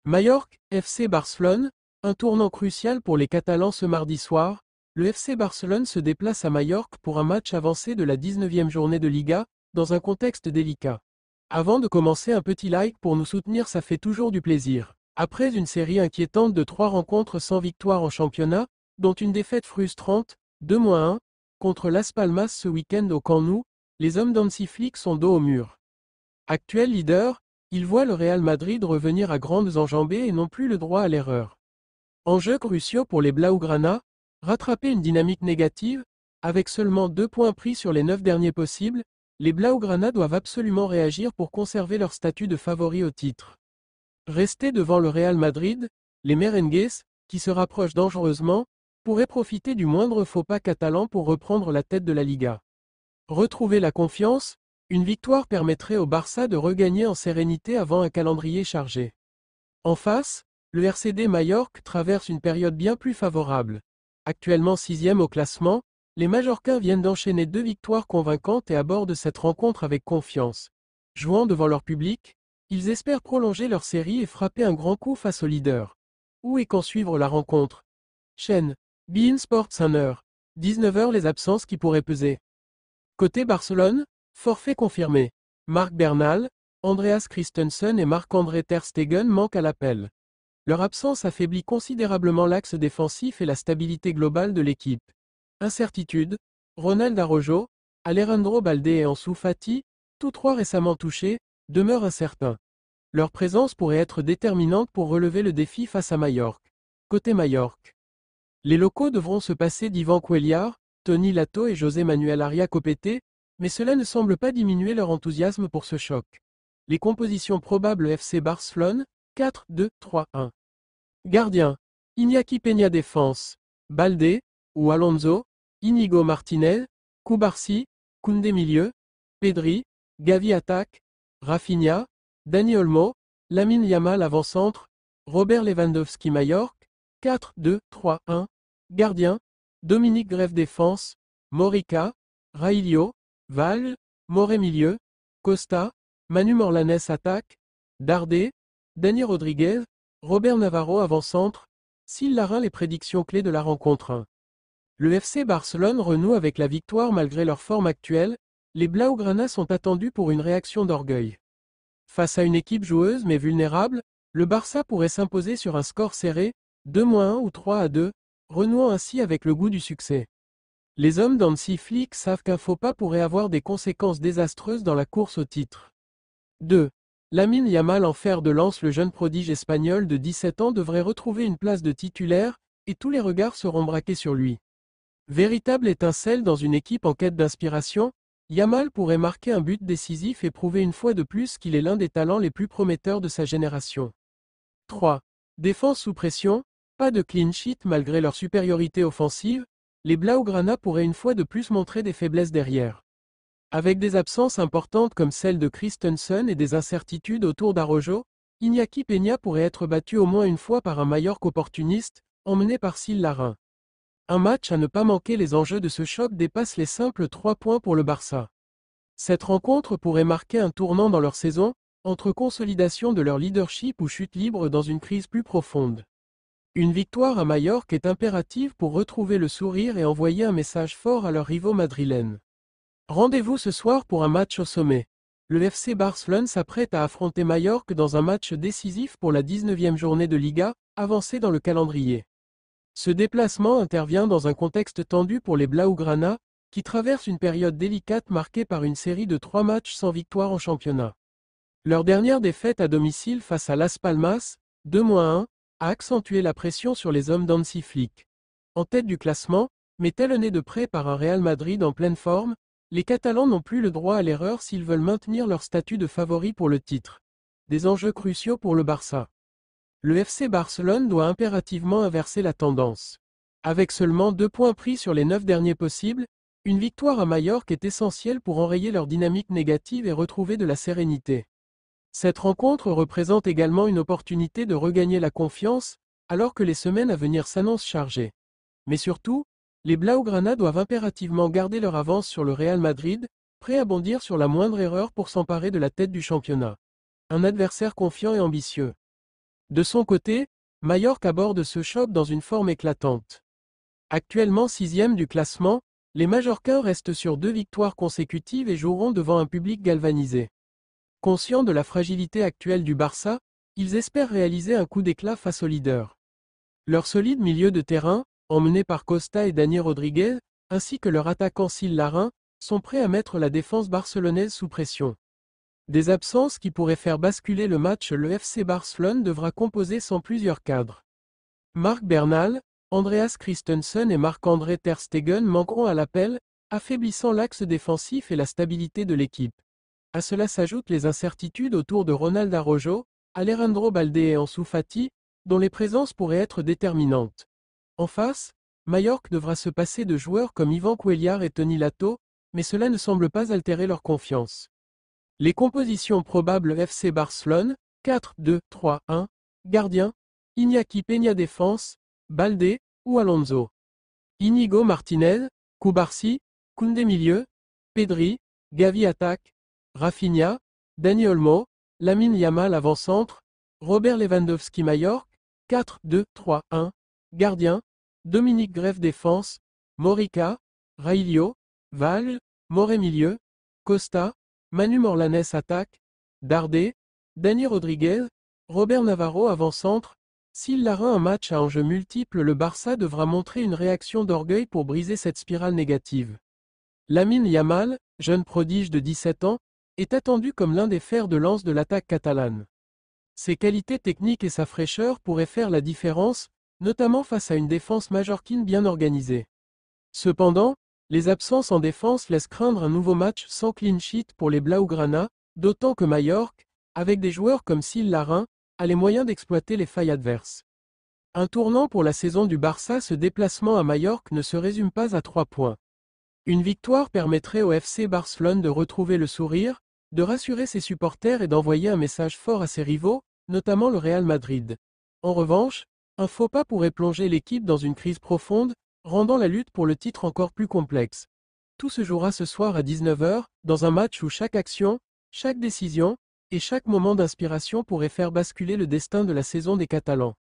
Majorque, FC Barcelone, un tournant crucial pour les Catalans ce mardi soir. Le FC Barcelone se déplace à Majorque pour un match avancé de la 19e journée de Liga, dans un contexte délicat. Avant de commencer, un petit like pour nous soutenir, ça fait toujours du plaisir. Après une série inquiétante de 3 rencontres sans victoire en championnat, dont une défaite frustrante, 2-1, contre Las Palmas ce week-end au Camp Nou, les hommes d'Hansi Flick sont dos au mur. Actuel leader, ils voient le Real Madrid revenir à grandes enjambées et n'ont plus le droit à l'erreur. Enjeux cruciaux pour les Blaugrana, rattraper une dynamique négative, avec seulement 2 points pris sur les 9 derniers possibles, les Blaugrana doivent absolument réagir pour conserver leur statut de favori au titre. Rester devant le Real Madrid, les Merengues, qui se rapprochent dangereusement, pourraient profiter du moindre faux pas catalan pour reprendre la tête de la Liga. Retrouver la confiance, une victoire permettrait au Barça de regagner en sérénité avant un calendrier chargé. En face, le RCD Majorque traverse une période bien plus favorable. Actuellement 6e au classement, les Majorcains viennent d'enchaîner 2 victoires convaincantes et abordent cette rencontre avec confiance. Jouant devant leur public, ils espèrent prolonger leur série et frapper un grand coup face au leader. Où et quand suivre la rencontre? Chaîne beIN Sports 1h. 19h les absences qui pourraient peser. Côté Barcelone, forfait confirmé. Marc Bernal, Andreas Christensen et Marc-André Ter Stegen manquent à l'appel. Leur absence affaiblit considérablement l'axe défensif et la stabilité globale de l'équipe. Incertitude, Ronald Araujo, Alejandro Balde et Ansu Fati, tous 3 récemment touchés, demeurent incertains. Leur présence pourrait être déterminante pour relever le défi face à Majorque. Côté Majorque, les locaux devront se passer d'Ivan Cuéllar, Tony Lato et José Manuel Aria Copete, mais cela ne semble pas diminuer leur enthousiasme pour ce choc. Les compositions probables FC Barcelone, 4-2-3-1. Gardien, Iñaki Peña défense, Balde, ou Alonso, Íñigo Martínez, Cubarsí, Koundé milieu, Pedri, Gavi attaque, Rafinha, Dani Olmo, Lamine Yamal avant-centre, Robert Lewandowski Majorque, 4-2-3-1. Gardien, Dominique Grève défense, Morica, Railio, Val, Moré milieu, Costa, Manu Morlanes attaque, Dardé, Dani Rodriguez, Robert Navarro avant-centre. S'il Larin les prédictions clés de la rencontre 1. Le FC Barcelone renoue avec la victoire malgré leur forme actuelle, les Blaugrana sont attendus pour une réaction d'orgueil. Face à une équipe joueuse mais vulnérable, le Barça pourrait s'imposer sur un score serré, 2-1 ou 3-2, renouant ainsi avec le goût du succès. Les hommes d'Hansi Flick savent qu'un faux pas pourrait avoir des conséquences désastreuses dans la course au titre. 2. Lamine Yamal en fer de lance. Le jeune prodige espagnol de 17 ans devrait retrouver une place de titulaire, et tous les regards seront braqués sur lui. Véritable étincelle dans une équipe en quête d'inspiration, Yamal pourrait marquer un but décisif et prouver une fois de plus qu'il est l'un des talents les plus prometteurs de sa génération. 3. Défense sous pression, pas de clean sheet malgré leur supériorité offensive, les Blaugrana pourraient une fois de plus montrer des faiblesses derrière. Avec des absences importantes comme celle de Christensen et des incertitudes autour d'Araujo, Iñaki Peña pourrait être battu au moins une fois par un Majorque opportuniste, emmené par Syl Larin. Un match à ne pas manquer. Les enjeux de ce choc dépassent les simples 3 points pour le Barça. Cette rencontre pourrait marquer un tournant dans leur saison, entre consolidation de leur leadership ou chute libre dans une crise plus profonde. Une victoire à Majorque est impérative pour retrouver le sourire et envoyer un message fort à leurs rivaux madrilènes. Rendez-vous ce soir pour un match au sommet. Le FC Barcelone s'apprête à affronter Majorque dans un match décisif pour la 19e journée de Liga, avancée dans le calendrier. Ce déplacement intervient dans un contexte tendu pour les Blaugrana, qui traversent une période délicate marquée par une série de 3 matchs sans victoire en championnat. Leur dernière défaite à domicile face à Las Palmas, 2-1, a accentué la pression sur les hommes d'Hansi Flick. En tête du classement, mais talonnés de près par un Real Madrid en pleine forme, les Catalans n'ont plus le droit à l'erreur s'ils veulent maintenir leur statut de favori pour le titre. Des enjeux cruciaux pour le Barça. Le FC Barcelone doit impérativement inverser la tendance. Avec seulement 2 points pris sur les 9 derniers possibles, une victoire à Majorque est essentielle pour enrayer leur dynamique négative et retrouver de la sérénité. Cette rencontre représente également une opportunité de regagner la confiance, alors que les semaines à venir s'annoncent chargées. Mais surtout, les Blaugrana doivent impérativement garder leur avance sur le Real Madrid, prêts à bondir sur la moindre erreur pour s'emparer de la tête du championnat. Un adversaire confiant et ambitieux. De son côté, Majorque aborde ce choc dans une forme éclatante. Actuellement 6e du classement, les Majorcains restent sur 2 victoires consécutives et joueront devant un public galvanisé. Conscients de la fragilité actuelle du Barça, ils espèrent réaliser un coup d'éclat face aux leaders. Leur solide milieu de terrain, emmené par Costa et Dani Rodriguez, ainsi que leur attaquant Syl Larrain, sont prêts à mettre la défense barcelonaise sous pression. Des absences qui pourraient faire basculer le match. Le FC Barcelone devra composer sans plusieurs cadres. Marc Bernal, Andreas Christensen et Marc-André Ter Stegen manqueront à l'appel, affaiblissant l'axe défensif et la stabilité de l'équipe. À cela s'ajoutent les incertitudes autour de Ronald Araujo, Alejandro Balde et Ansu Fati, dont les présences pourraient être déterminantes. En face, Majorque devra se passer de joueurs comme Ivan Cuéllar et Toni Lato, mais cela ne semble pas altérer leur confiance. Les compositions probables FC Barcelone, 4-2-3-1, gardien, Iñaki Peña défense, Balde ou Alonso. Íñigo Martínez, Cubarsí, Koundé milieu, Pedri, Gavi attaque, Rafinha, Dani Olmo, Lamine Yamal avant-centre, Robert Lewandowski Majorque, 4-2-3-1, gardien, Dominique Grève défense, Morica, Raillo, Val, Moré milieu, Costa, Manu Morlanes attaque, Dardé, Dani Rodriguez, Robert Navarro avant-centre. S'il Larrain un match à enjeux multiples, le Barça devra montrer une réaction d'orgueil pour briser cette spirale négative. Lamine Yamal, jeune prodige de 17 ans, est attendu comme l'un des fers de lance de l'attaque catalane. Ses qualités techniques et sa fraîcheur pourraient faire la différence, notamment face à une défense majorquine bien organisée. Cependant, les absences en défense laissent craindre un nouveau match sans clean sheet pour les Blaugrana, d'autant que Majorque, avec des joueurs comme Syl Larrain, a les moyens d'exploiter les failles adverses. Un tournant pour la saison du Barça. Ce déplacement à Majorque ne se résume pas à 3 points. Une victoire permettrait au FC Barcelone de retrouver le sourire, de rassurer ses supporters et d'envoyer un message fort à ses rivaux, notamment le Real Madrid. En revanche, un faux pas pourrait plonger l'équipe dans une crise profonde, rendant la lutte pour le titre encore plus complexe. Tout se jouera ce soir à 19 h, dans un match où chaque action, chaque décision, et chaque moment d'inspiration pourrait faire basculer le destin de la saison des Catalans.